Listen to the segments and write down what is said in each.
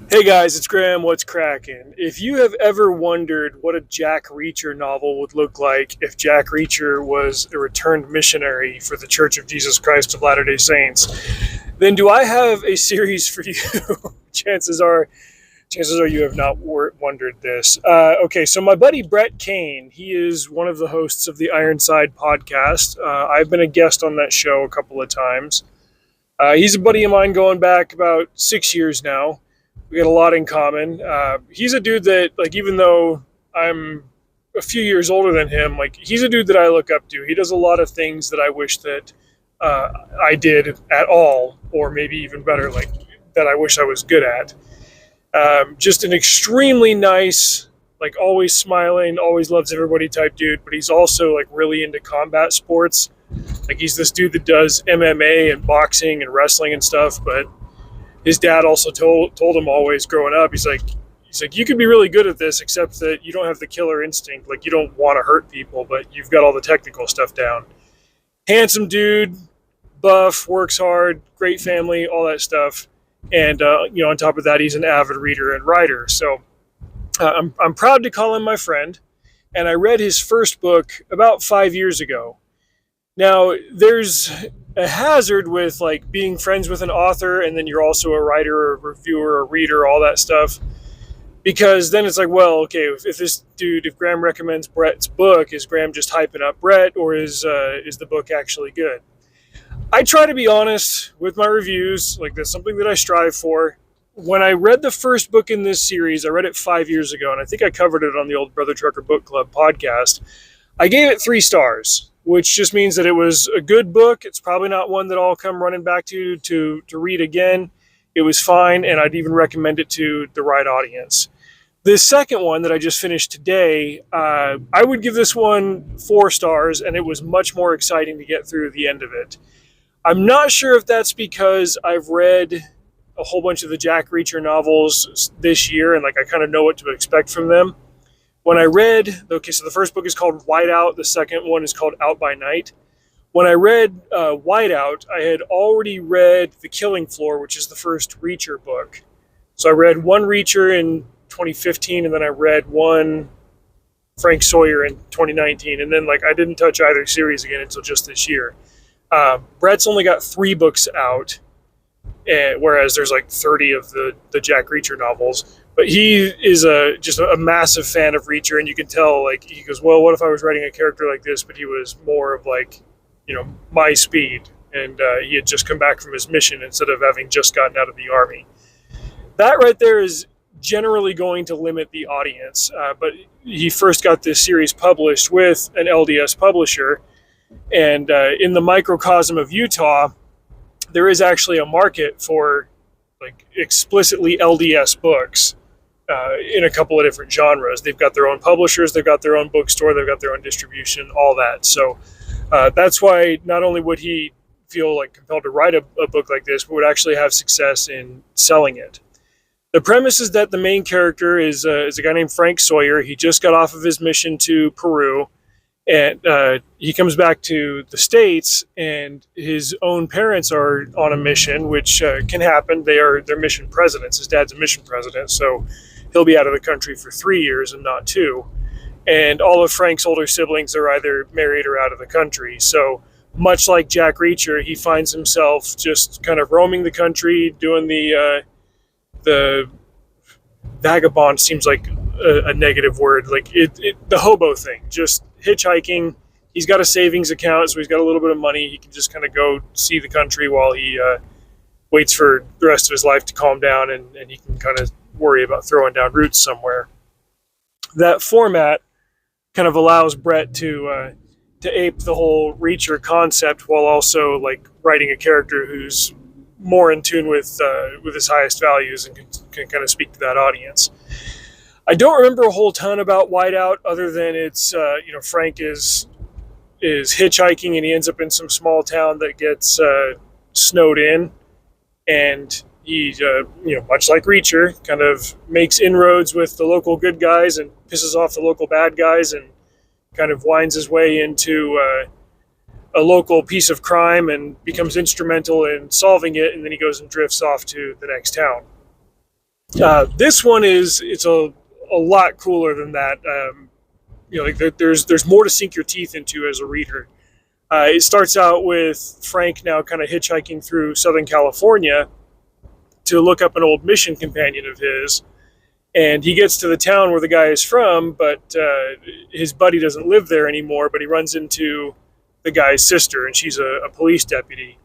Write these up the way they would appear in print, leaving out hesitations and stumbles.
Hey guys, it's Graham. What's cracking? If you have ever wondered what a Jack Reacher novel would look like if Jack Reacher was a returned missionary for the Church of Jesus Christ of Latter-day Saints, then do I have a series for you? chances are, chances are you have not wondered this. Okay, so my buddy Brett Cain, he is one of the hosts of the Ironside podcast. I've been a guest on that show a couple of times. He's a buddy of mine going back about 6 years now. We got a lot in common. He's a dude that, like, even though I'm a few years older than him, like, he's a dude that I look up to. He does a lot of things that I wish that I did at all, or maybe even better, like, that I wish I was good at. Just an extremely nice, like, always smiling, always loves everybody type dude, but he's also, like, really into combat sports. Like, he's this dude that does MMA and boxing and wrestling and stuff, but his dad also told him always growing up, he's like, you could be really good at this, except that you don't have the killer instinct. Like, you don't want to hurt people, but you've got all the technical stuff down. Handsome dude, buff, works hard, great family, all that stuff. And, on top of that, he's an avid reader and writer. So I'm proud to call him my friend. And I read his first book about 5 years ago. Now, there's a hazard with, like, being friends with an author and then you're also a writer, a reviewer, a reader, all that stuff. Because then it's like, well, okay, if Graham recommends Brett's book, is Graham just hyping up Brett, or is the book actually good? I try to be honest with my reviews. Like, that's something that I strive for. When I read the first book in this series, I read it 5 years ago, and I think I covered it on the old Brother Trucker Book Club podcast. I gave it 3 stars, which just means that it was a good book. It's probably not one that I'll come running back to read again. It was fine, and I'd even recommend it to the right audience. This second one that I just finished today, I would give this one 4 stars, and it was much more exciting to get through the end of it. I'm not sure if that's because I've read a whole bunch of the Jack Reacher novels this year, and, like, I kind of know what to expect from them. When I read, okay, so the first book is called Whiteout, the second one is called Out by Night. When I read Whiteout, I had already read The Killing Floor, which is the first Reacher book. So I read one Reacher in 2015, and then I read one Frank Sawyer in 2019, and then, like, I didn't touch either series again until just this year. Brett's only got 3 books out, whereas there's like 30 of the Jack Reacher novels. But he is just a massive fan of Reacher, and you can tell, like, he goes, well, what if I was writing a character like this, but he was more of, like, my speed, and he had just come back from his mission instead of having just gotten out of the army. That right there is generally going to limit the audience, but he first got this series published with an LDS publisher, and in the microcosm of Utah, there is actually a market for, like, explicitly LDS books in a couple of different genres. They've got their own publishers, they've got their own bookstore, they've got their own distribution, all that. So that's why not only would he feel, like, compelled to write a book like this, but would actually have success in selling it. The premise is that the main character is a guy named Frank Sawyer. He just got off of his mission to Peru, and he comes back to the States, and his own parents are on a mission, which can happen. They're mission presidents. His dad's a mission president, so he'll be out of the country for 3 years and not 2. And all of Frank's older siblings are either married or out of the country. So much like Jack Reacher, he finds himself just kind of roaming the country, doing the vagabond seems like a negative word, like the hobo thing, just hitchhiking. He's got a savings account, so he's got a little bit of money. He can just kind of go see the country while he waits for the rest of his life to calm down, and he can kind of worry about throwing down roots somewhere. That format kind of allows Brett to ape the whole Reacher concept while also, like, writing a character who's more in tune with his highest values and can kind of speak to that audience. I don't remember a whole ton about Whiteout other than it's Frank is hitchhiking, and he ends up in some small town that gets snowed in, and he much like Reacher, kind of makes inroads with the local good guys and pisses off the local bad guys, and kind of winds his way into a local piece of crime and becomes instrumental in solving it, and then he goes and drifts off to the next town. This one it's a lot cooler than that. There's more to sink your teeth into as a reader. It starts out with Frank now kind of hitchhiking through Southern California to look up an old mission companion of his, and he gets to the town where the guy is from, but his buddy doesn't live there anymore. But he runs into the guy's sister, and she's a police deputy,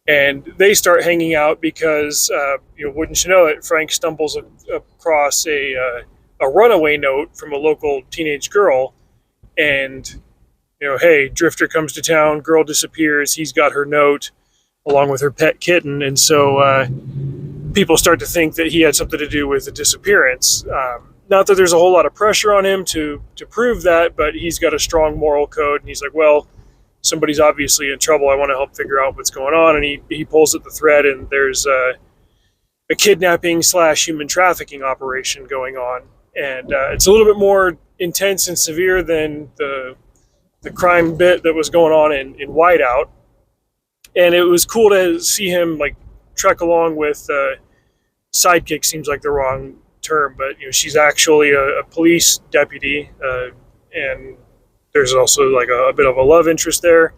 and they start hanging out because wouldn't you know it, Frank stumbles across a runaway note from a local teenage girl, and hey, Drifter comes to town, girl disappears, he's got her note along with her pet kitten, and so people start to think that he had something to do with the disappearance. Not that there's a whole lot of pressure on him to prove that, but he's got a strong moral code, and he's like, well, somebody's obviously in trouble. I want to help figure out what's going on, and he pulls at the thread, and there's a kidnapping / human trafficking operation going on, and it's a little bit more intense and severe than the crime bit that was going on in Whiteout, and it was cool to see him like trek along with sidekick. Seems like the wrong term, but she's actually a police deputy, and there's also like a bit of a love interest there.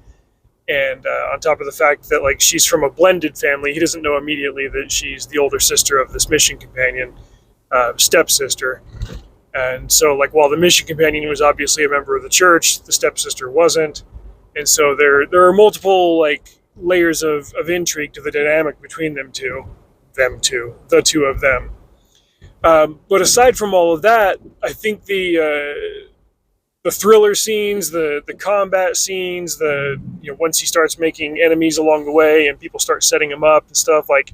And on top of the fact that like she's from a blended family, he doesn't know immediately that she's the older sister of this mission companion, stepsister. And so like while the mission companion was obviously a member of the church, the stepsister wasn't. And so there are multiple like layers of intrigue to the dynamic between the two of them. But aside from all of that, I think the thriller scenes, the combat scenes, once he starts making enemies along the way and people start setting him up and stuff, like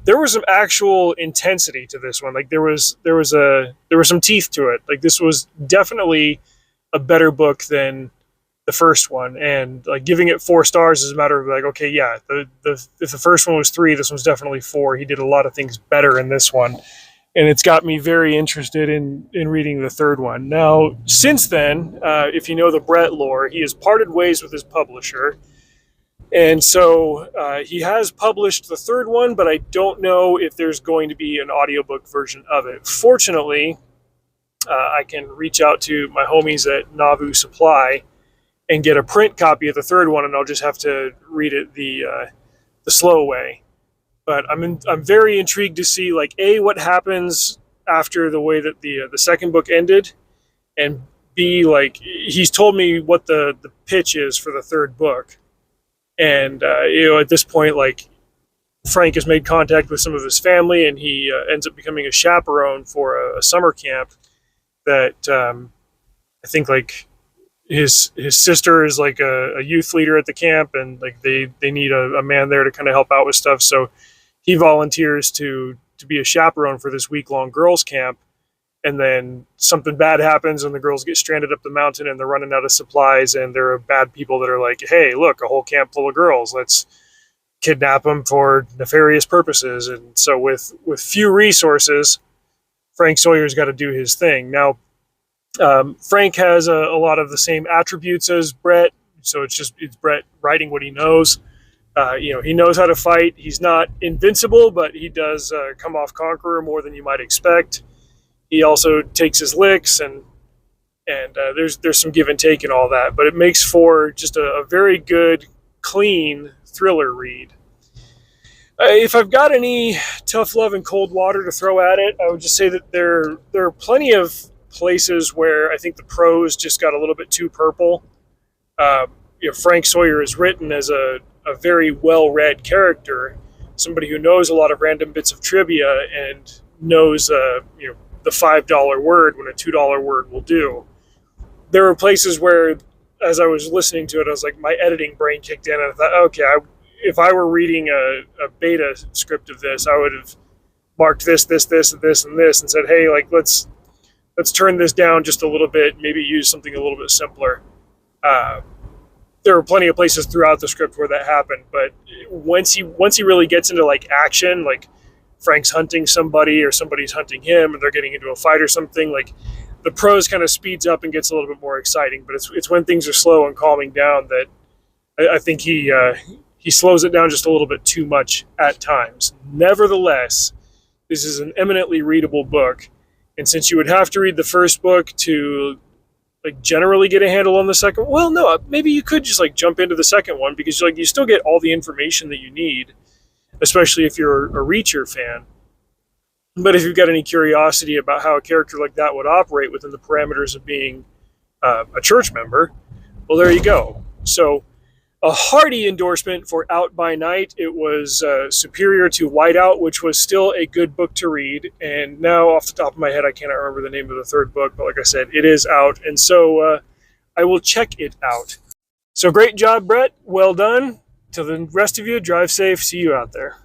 there was some actual intensity to this one. Like there was some teeth to it. Like this was definitely a better book than the first one, and like giving it 4 stars is a matter of like, okay, yeah, if the first one was 3, this one's definitely 4. He did a lot of things better in this one, and it's got me very interested in reading the third one. Now, since then, if you know the Brett lore, he has parted ways with his publisher, and so he has published the third one, but I don't know if there's going to be an audiobook version of it. Fortunately, I can reach out to my homies at Nauvoo Supply and get a print copy of the third one, and I'll just have to read it the slow way. But I'm very intrigued to see like what happens after the way that the second book ended, and B, like he's told me what the pitch is for the third book, and at this point like Frank has made contact with some of his family, and he ends up becoming a chaperone for a summer camp that I think like his sister is like a youth leader at the camp, and like they need a man there to kind of help out with stuff. So he volunteers to be a chaperone for this week-long girls camp, and then something bad happens and the girls get stranded up the mountain and they're running out of supplies, and there are bad people that are like, hey, look, a whole camp full of girls, let's kidnap them for nefarious purposes. And so with few resources, Frank Sawyer's got to do his thing. Now, Frank has a lot of the same attributes as Brett, so it's Brett writing what he knows. He knows how to fight. He's not invincible, but he does come off conqueror more than you might expect. He also takes his licks, and there's some give and take and all that, but it makes for just a very good, clean thriller read. If I've got any tough love and cold water to throw at it, I would just say that there are plenty of places where I think the prose just got a little bit too purple. Frank Sawyer is written as a very well-read character, somebody who knows a lot of random bits of trivia and knows the $5 word when a $2 word will do. There were places where, as I was listening to it, I was like, my editing brain kicked in, and I thought, okay, if I were reading a beta script of this, I would have marked this, and this, and said, hey, like let's turn this down just a little bit, maybe use something a little bit simpler. There were plenty of places throughout the script where that happened, but once he really gets into like action, like Frank's hunting somebody or somebody's hunting him and they're getting into a fight or something, like the prose kind of speeds up and gets a little bit more exciting. But it's when things are slow and calming down that I think he slows it down just a little bit too much at times. Nevertheless, this is an eminently readable book. And since you would have to read the first book to like generally get a handle on the second, well, no, maybe you could just like jump into the second one because like you still get all the information that you need, especially if you're a Reacher fan. But if you've got any curiosity about how a character like that would operate within the parameters of being a church member, well, there you go. So a hearty endorsement for Out by Night. It was superior to Whiteout, which was still a good book to read. And now, off the top of my head, I cannot remember the name of the third book, but like I said, it is out. And so I will check it out. So great job, Brett. Well done. To the rest of you, drive safe. See you out there.